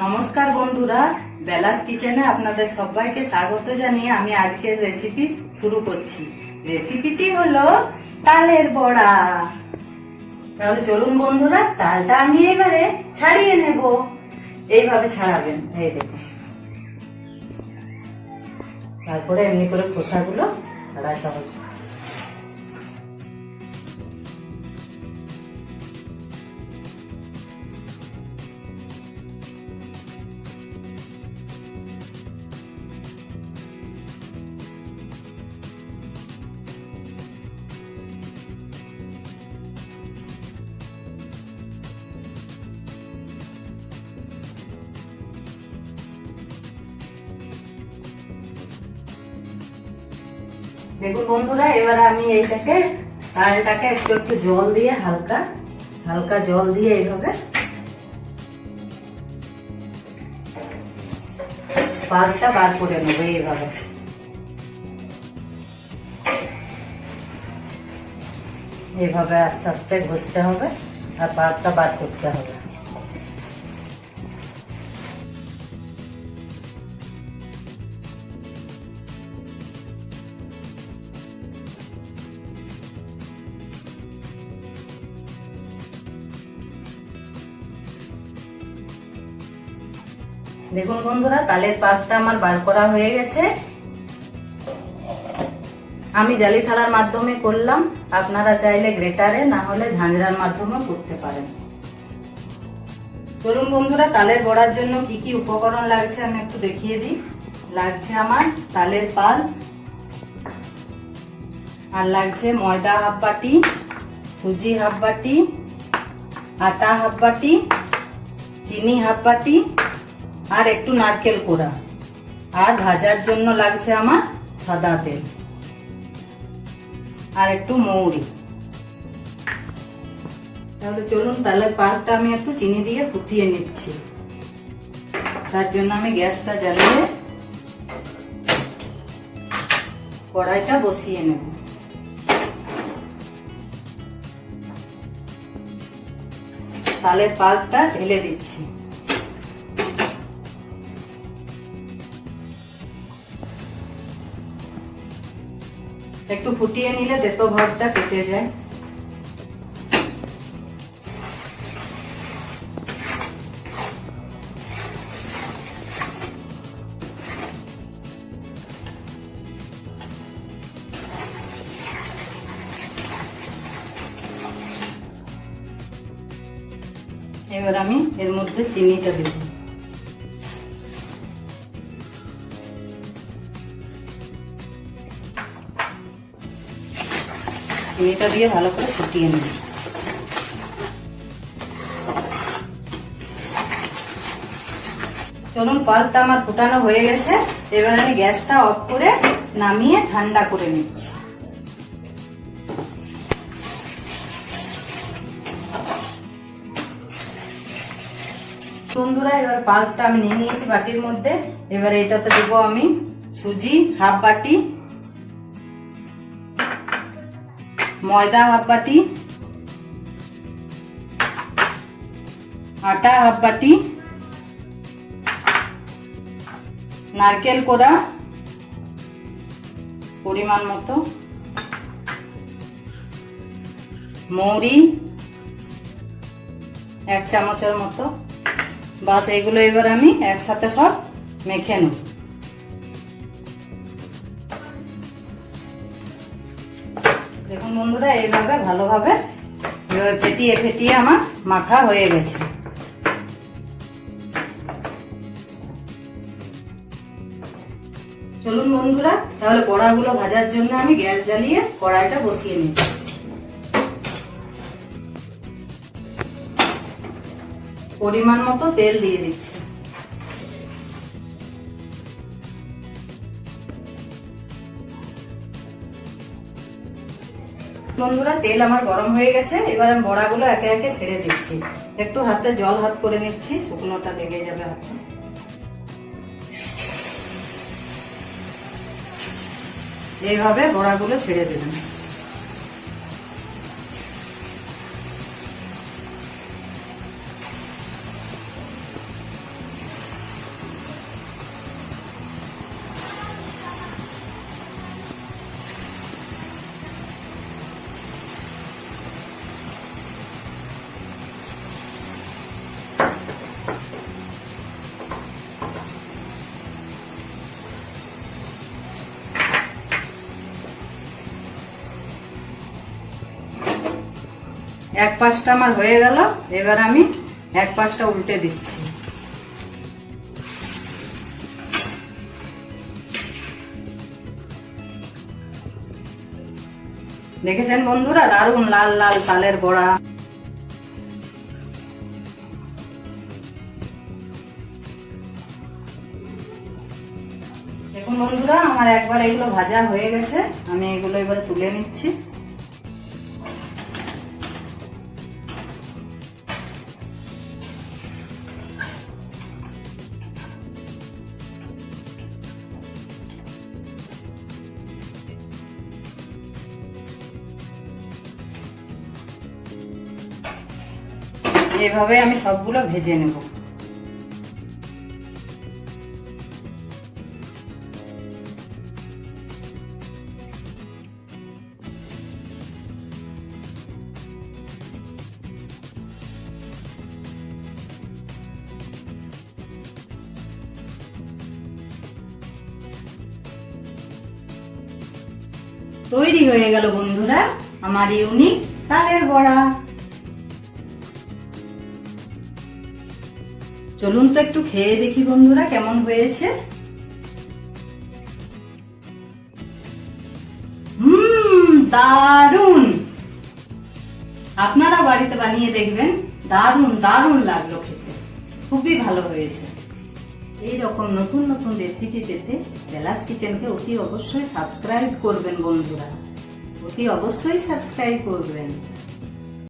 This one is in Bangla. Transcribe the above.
নমস্কার বন্ধুরা, বেলাস কিচেনে আপনাদের সবাইকে স্বাগত জানিয়ে আমি আজকের রেসিপি শুরু করছি। রেসিপিটি হলো তালের বড়া। তাহলে চলুন বন্ধুরা, তালটা আমি এবারে ছাড়িয়ে নেব। এইভাবে ছাড়াবেন, এই দেখুন। তারপরে এমনি করে খোসাগুলো ছাড়াতে হবে। দেখুন বন্ধুরা, এবার আমি এইটাকে তালটাকে একটু একটু জল দিয়ে হালকা হালকা জল দিয়ে এইভাবে পালটা বার করে নেবো। এইভাবে এইভাবে আস্তে আস্তে ঘষতে হবে আর পালটা বার করতে হবে। দেখুন বন্ধুরা, তালের পাকটা আমার বার করা হয়ে গেছে। আমি জালি থালার মাধ্যমে করলাম, আপনারা চাইলে গ্রেটারে না হলে ঝাঁঝরার মাধ্যমে করতে পারেন। চলুন বন্ধুরা, তালের বড়ার জন্য কি কি উপকরণ লাগছে আমি একটু দেখিয়ে দিই। লাগছে আমার তালের পাল, আর লাগছে ময়দা হাফ বাটি, সুজি হাফ বাটি, আটা হাফ বাটি, চিনি হাফ বাটি, আর একটু নারকেল কোড়া, আর ভাজার জন্য লাগছে আমার সাদা তেল আর একটু মৌরি। তাহলে চলুন, তালের পাকটা আমি একটু চিনি দিয়ে ফুটিয়ে নিচ্ছি। তার জন্য আমি গ্যাসটা জ্বালিয়ে কড়াইটা বসিয়ে নেব। তালের পাকটা ঢেলে দিচ্ছি। একটু ফুটিয়ে নিলে তেতো ভাবটা কেটে যায়। এবার আমি এর মধ্যে চিনিটা দেব। চিনিটা দিয়ে ভালো করে ফুটিয়ে নেব। চলুন, পালটা আমার ফুটানো হয়ে গেছে। এবার আমি গ্যাসটা অফ করে নামিয়ে ঠান্ডা করে নিচ্ছি। বন্ধুরা, এবার পালটা আমি নিয়ে নিয়েছি বাটির মধ্যে। এবার এটাতে দেবো আমি সুজি হাফ বাটি, ময়দা হাফ বাটি, আটা হাফ বাটি, নারকেল কোড়া পরিমাণ মতো, মৌরি 1 চামচের মতো। বাস এগুলো এবার আমি একসাথে সব মেখে নেব। দেখুন বন্ধুরা, এইভাবে ভালোভাবে ফেটিয়ে ফেটিয়ে আমার মাখা হয়ে গেছে। চলুন বন্ধুরা, তাহলে বড়াগুলো ভাজার জন্য আমি গ্যাস জ্বালিয়ে কড়াইটা বসিয়ে নিচ্ছি। পরিমাণ মতো তেল দিয়ে দিচ্ছি। বন্ধুরা, তেল আমার গরম হয়ে গেছে। এবার আমি বড়াগুলো একে একে ছেড়ে দিচ্ছি। একটু হাতে জল হাত করে নিচ্ছি, শুকনোটা লেগে যাবে হাতে। এইভাবে বড়াগুলো ছেড়ে দেবেন। এক পাশটা আমার হয়ে গেল, এবার আমি এক পাশটা উল্টে দিচ্ছি। দেখেছেন বন্ধুরা, দারুণ লাল লাল তালের বড়া। দেখুন বন্ধুরা, আমার একবার এগুলো ভাজা হয়ে গেছে, আমি এগুলো এবারে তুলে নিচ্ছি। এভাবে আমি সবগুলো ভেজে নেব। তৈরি হয়ে গেল বন্ধুরা আমার ইউনিক তালের বড়া। চলুন তো একটু খেয়ে দেখি বন্ধুরা কেমন হয়েছে। দারুণ! আপনারা বাড়িতে বানিয়ে দেখবেন, দারুণ দারুণ লাগলো খেতে, খুবই ভালো হয়েছে। এই রকম নতুন নতুন রেসিপি পেতে বেলাস কিচেনকে অতি অবশ্যই সাবস্ক্রাইব করবেন বন্ধুরা, অতি অবশ্যই সাবস্ক্রাইব করবেন।